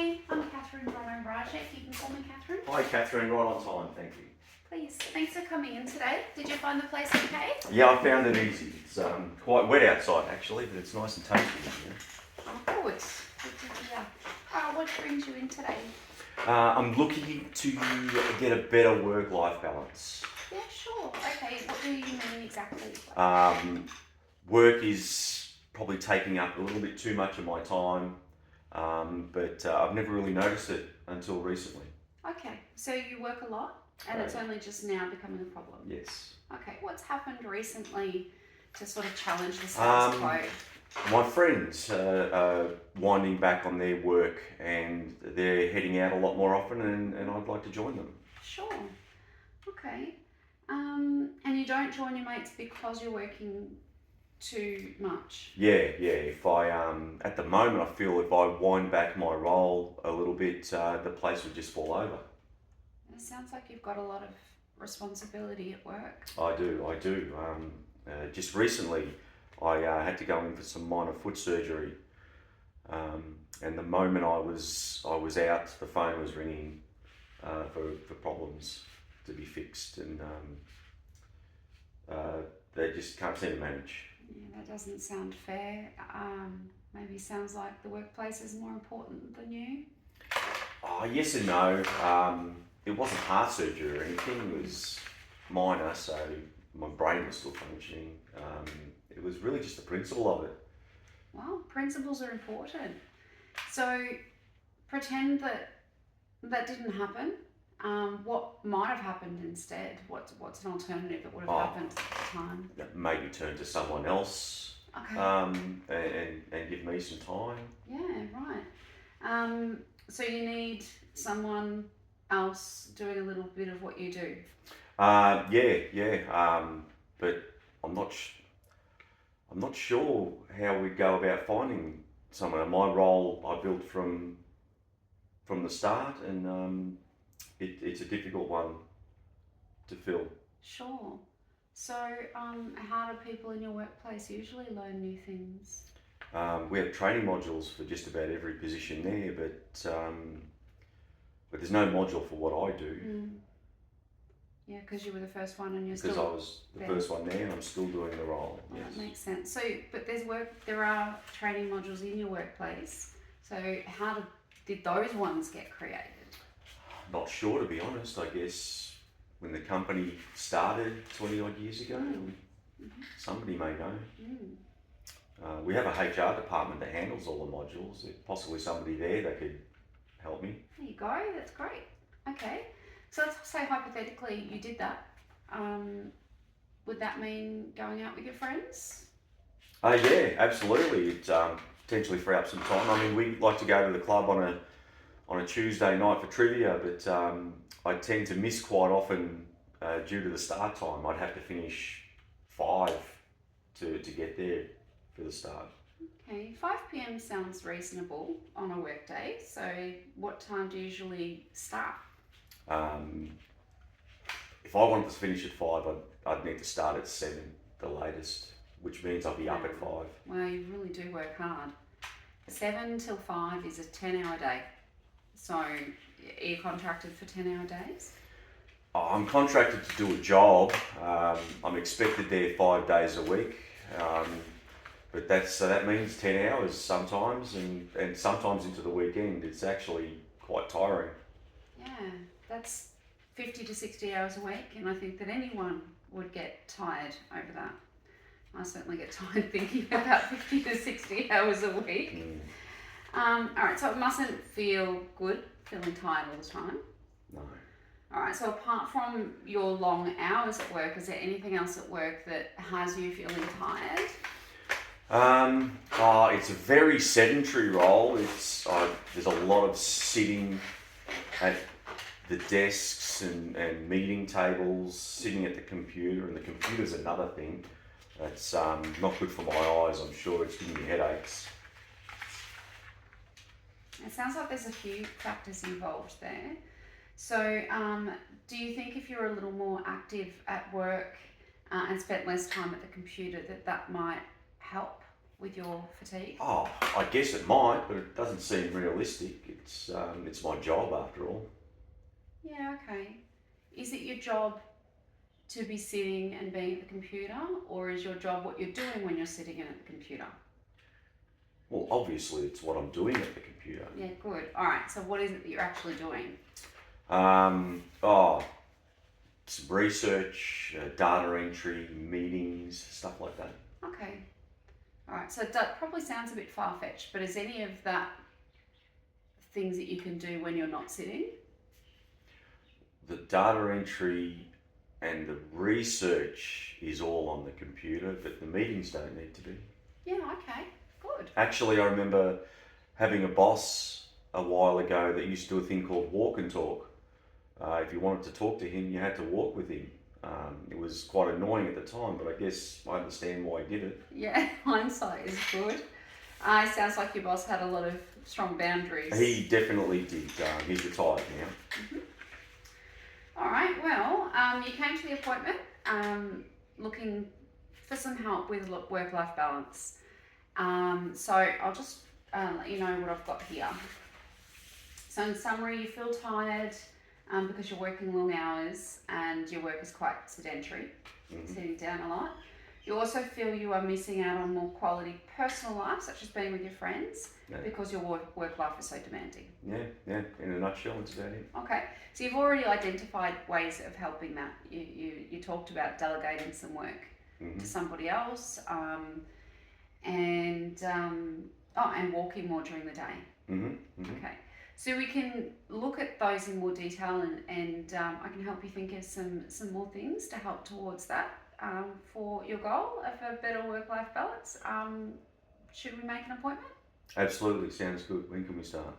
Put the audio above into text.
Hi, I'm Catherine Rono-Rajek. You can call me Catherine. Hi Catherine, right on time, thank you. Please, thanks for coming in today. Did you find the place okay? Yeah, I found it easy. It's quite wet outside actually, but it's nice and tasty in here. Oh, good. Good to hear. What brings you in today? I'm looking to get a better work-life balance. Yeah, sure. Okay, what do you mean exactly? Work is probably taking up a little bit too much of my time, but I've never really noticed it until recently. Okay, so you work a lot and it's only just now becoming a problem? Yes. Okay, what's happened recently to sort of challenge the status quo? My friends are winding back on their work and they're heading out a lot more often and I'd like to join them. Sure. Okay. And you don't join your mates because you're working too much? Yeah. If I at the moment I feel if I wind back my role a little bit, the place would just fall over. It sounds like you've got a lot of responsibility at work. I do. Just recently, I had to go in for some minor foot surgery, and the moment I was out, the phone was ringing for problems to be fixed, and they just can't seem to manage. Yeah, that doesn't sound fair. Maybe sounds like the workplace is more important than you. Oh, yes and no. It wasn't heart surgery or anything. It was minor, so my brain was still functioning. It was really just the principle of it. Well, principles are important. So pretend that didn't happen. What might have happened instead? What's an alternative that would have happened at the time? Maybe turn to someone else. Okay. And give me some time. Yeah, right. So you need someone else doing a little bit of what you do. Yeah. But I'm not sure how we go about finding someone. My role I built from the start, and it's a difficult one to fill. Sure. So, how do people in your workplace usually learn new things? We have training modules for just about every position there, but there's no module for what I do. Yeah, because you were the first one and you're Because still I was the first one there and I'm still doing the role. Well, yes. That makes sense. So, but there are training modules in your workplace. So did those ones get created? Not sure, to be honest. I guess when the company started 20 odd years ago, somebody may know. We have a HR department that handles all the modules. There's possibly somebody there that could help me. There you go. That's great. Okay. So let's say hypothetically you did that. Would that mean going out with your friends? Yeah, absolutely. It potentially free up some time. I mean, we like to go to the club on a Tuesday night for trivia, but I tend to miss quite often due to the start time. I'd have to finish 5 to get there for the start. Okay, 5 p.m. sounds reasonable on a workday. So what time do you usually start? If I wanted to finish at 5, I'd need to start at 7, the latest, which means I'll be up at 5. Well, you really do work hard. 7 till 5 is a 10-hour day. So are you contracted for 10-hour days? I'm contracted to do a job. I'm expected there 5 days a week. But that means 10 hours sometimes, and sometimes into the weekend. It's actually quite tiring. Yeah, that's 50 to 60 hours a week, and I think that anyone would get tired over that. I certainly get tired thinking about 50 to 60 hours a week. All right, so it mustn't feel good feeling tired all the time. No. All right, so apart from your long hours at work, is there anything else at work that has you feeling tired? It's a very sedentary role. There's a lot of sitting at the desks and meeting tables, sitting at the computer, and the computer's another thing that's not good for my eyes. I'm sure it's giving me headaches. It sounds like there's a few factors involved there. So do you think if you're a little more active at work and spent less time at the computer that might help with your fatigue? I guess it might, but it doesn't seem realistic. It's my job after all. Yeah, okay. Is it your job to be sitting and being at the computer, or is your job what you're doing when you're sitting at the computer? Well, obviously, it's what I'm doing at the computer. Yeah, good. All right, so what is it that you're actually doing? Oh, some research, data entry, meetings, stuff like that. Okay. All right, so that probably sounds a bit far-fetched, but is any of that things that you can do when you're not sitting? The data entry and the research is all on the computer, but the meetings don't need to be. Yeah, okay, good. Actually, I remember having a boss a while ago that used to do a thing called walk and talk. If you wanted to talk to him, you had to walk with him. It was quite annoying at the time, but I guess I understand why he did it. Yeah, hindsight is good. It sounds like your boss had a lot of strong boundaries. He definitely did. He's retired now. All right, well, you came to the appointment looking for some help with work-life balance. So I'll just let you know what I've got here. So in summary, you feel tired because you're working long hours and your work is quite sedentary, sitting down a lot. You also feel you are missing out on more quality personal life, such as being with your friends, because your work life is so demanding. Yeah, in a nutshell, it's about it. Okay, so you've already identified ways of helping that. You talked about delegating some work to somebody else, and walking more during the day. Okay, so we can look at those in more detail, and I can help you think of some more things to help towards that. For your goal of a better work-life balance. Should we make an appointment? Absolutely, sounds good. When can we start?